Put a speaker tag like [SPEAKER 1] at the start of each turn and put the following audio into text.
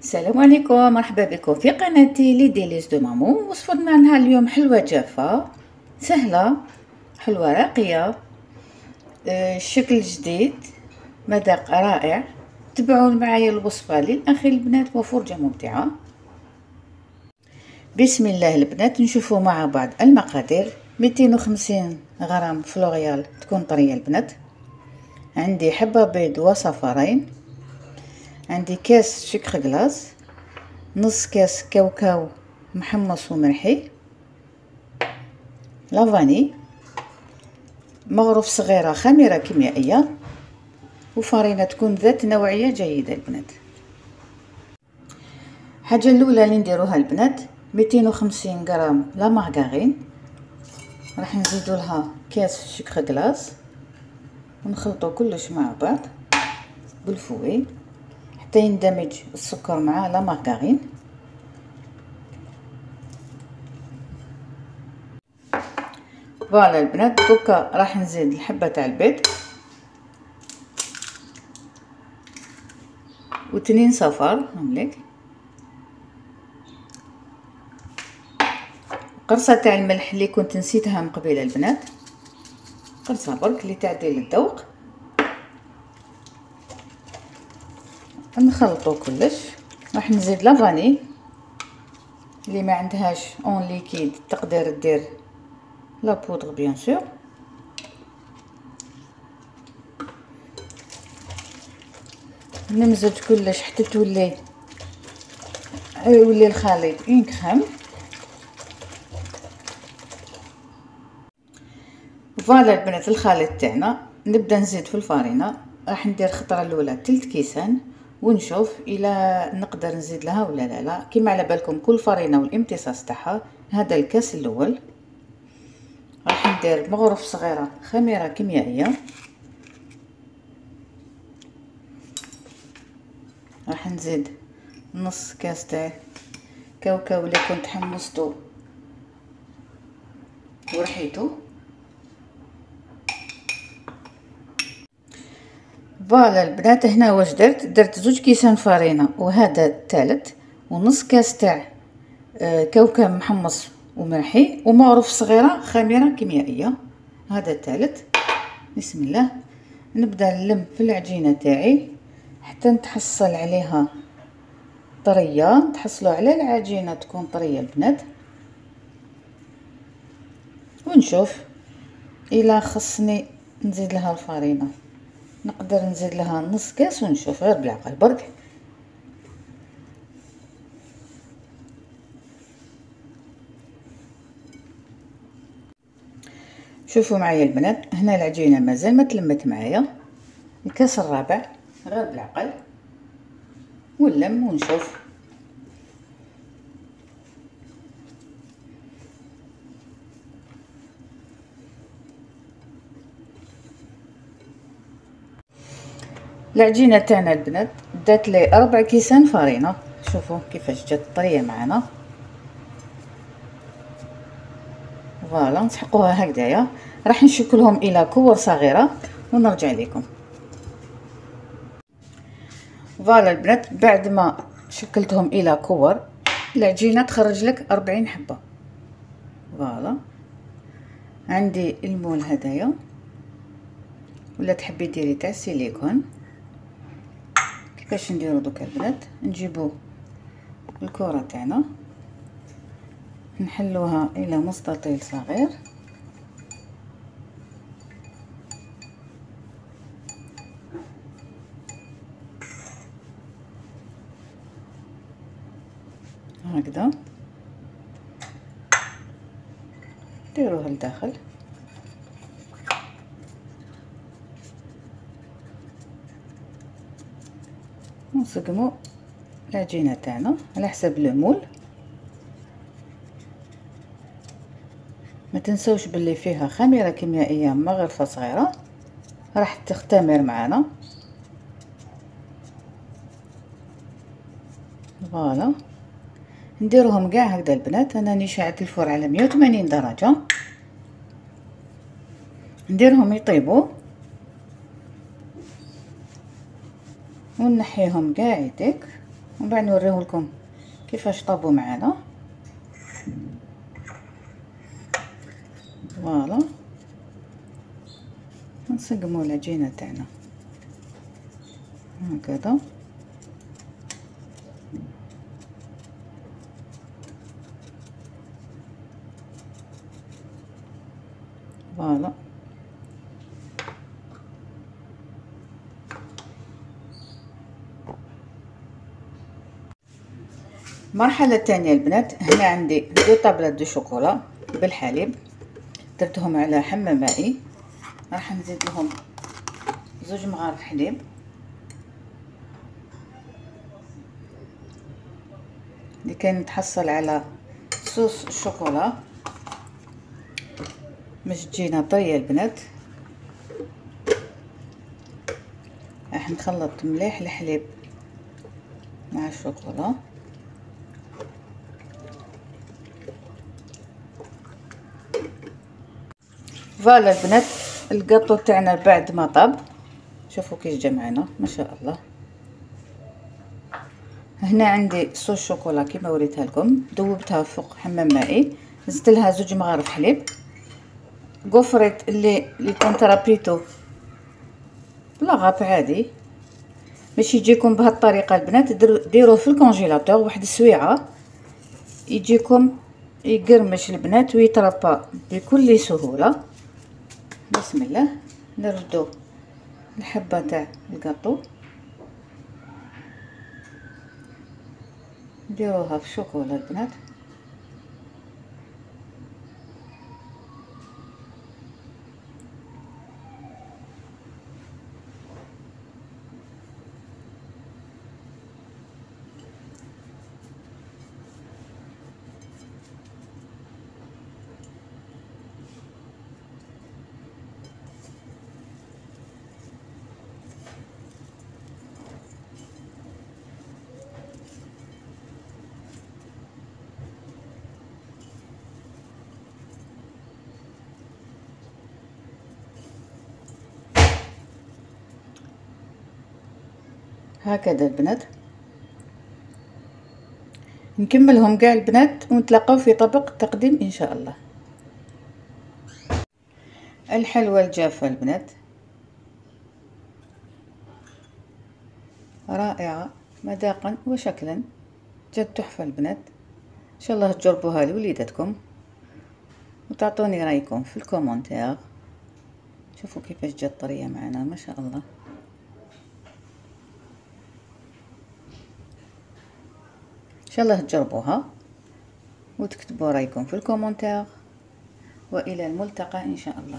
[SPEAKER 1] السلام عليكم، مرحبا بكم في قناتي لي ديليز دو مامو. وصفتنا لها اليوم حلوه جافه سهله، حلوه راقيه، شكل جديد، مذاق رائع. تبعوا معايا الوصفه للاخير البنات وفرجه ممتعه. بسم الله البنات، نشوفوا مع بعض المقادير. 250 غرام فلوريال تكون طريه البنات، عندي حبه بيض وصفرين، عندي كاس سكر غلاس، نص كاس كاوكاو محمص ومرحي، لافاني، مغرف صغيرة خميرة كيميائية، وفرينة تكون ذات نوعية جيدة البنات. الحاجة الأولى اللي نديروها البنات 250 غرام لا مارغرين، راح نزيدو لها كاس سكر غلاس ونخلطو كلش مع بعض بالفوي حتى يندمج السكر مع لا مارغرين. فوالا البنات، دوكا راح نزيد الحبه تاع البيض و2 صفار هامليك، قرصه تاع الملح اللي كنت نسيتها من قبيله البنات، قرصه برك اللي تعديل الذوق. نخلطو كلش. راح نزيد لافاني، اللي ما عندهاش اون ليكيد تقدر دير لا بودر بيان سور. نمزج كلش حتى يولي الخليط اون كريم. فوالا البنات، الخليط تاعنا نبدا نزيد في الفرينه. راح ندير الخطره الاولى تلت كيسان ونشوف الى نقدر نزيد لها ولا لا. كيما على بالكم كل فرينه والامتصاص تاعها. هذا الكاس الاول. راح ندير مغرف صغيره خميره كيميائيه، راح نزيد نص كاس تاع كاوكاو اللي كنت حمصته ورحيته. فوالا البنات، هنا واش درت 2 كيسان فرينه وهذا الثالث، ونص كاس تاع كاوكاو محمص ومرحي، ومغرف صغيره خميره كيميائيه. هذا الثالث. بسم الله. نبدا نلم في العجينه تاعي حتى نتحصل عليها طريه. تحصلوا على العجينه تكون طريه البنات، ونشوف الى خصني نزيد لها الفرينه. نقدر نزيد لها نص كاس ونشوف غير بالعقل برك. شوفوا معايا البنات، هنا العجينه مازال ما تلمت معايا. الكاس الرابع غير بالعقل، ونلم ونشوف. العجينه تاعنا البنات دات لي 4 كيسان فرينه. شوفوا كيفاش جات طريه معنا. فوالا نسحقوها هكذايا. راح نشكلهم الى كور صغيره ونرجع لكم. فوالا البنات، بعد ما شكلتهم الى كور العجينه تخرج لك 40 حبه. فوالا عندي المول هدايا، ولا تحبي ديري تاع سيليكون. كيفاش نديرو دوكا البنات؟ نجيبو الكره تاعنا نحلوها الى مستطيل صغير، هكذا ديروها لداخل. نسقمو العجينه تاعنا على حسب المول. ما تنسوش باللي فيها خميره كيميائيه مغرفه صغيره راح تختمر معنا. فوالا نديروهم كاع هكذا البنات. انا راني شاعلت الفرن على 180 درجه، نديرهم يطيبوا ونحيهم كاع يديك. ومن بعد نوريه لكم كيفاش طابوا معنا. فوالا نسقموا العجينه تاعنا هكذا. فوالا المرحله الثانيه البنات، هنا عندي 2 طابلات دو شوكولا بالحليب، درتهم على حمام مائي. راح نزيد لهم 2 مغارف حليب، لكي نتحصل على صوص الشوكولا باش تجينا طريه البنات. راح نخلط مليح الحليب مع الشوكولا. فوالا البنات، الكاطو تاعنا بعد ما طاب شوفوا كيش جا معنا ما شاء الله. هنا عندي صوص شوكولا كيما وريتها لكم، ذوبتها فوق حمام مائي، زدت لها 2 مغارف حليب. قفرت اللي كنت ربيته بلاغاب عادي باش يجيكم بهالطريقه البنات. ديروه في الكونجيلاتور واحد السويعه يجيكم يقرمش البنات ويتربى بكل سهوله. بسم الله. نردو الحبه تاع الكاطو نديروها في الشوكولا البنات. هكذا البنات نكملهم كاع البنات ونتلاقاو في طبق التقديم ان شاء الله. الحلوى الجافه البنات رائعه مذاقا وشكلا، جد تحفه البنات. ان شاء الله تجربوها لوليداتكم وتعطوني رايكم في الكومنتير. شوفوا كيفاش جات طريه معنا ما شاء الله. ان شاء الله تجربوها وتكتبوا رايكم في الكومنتير، والى الملتقى ان شاء الله.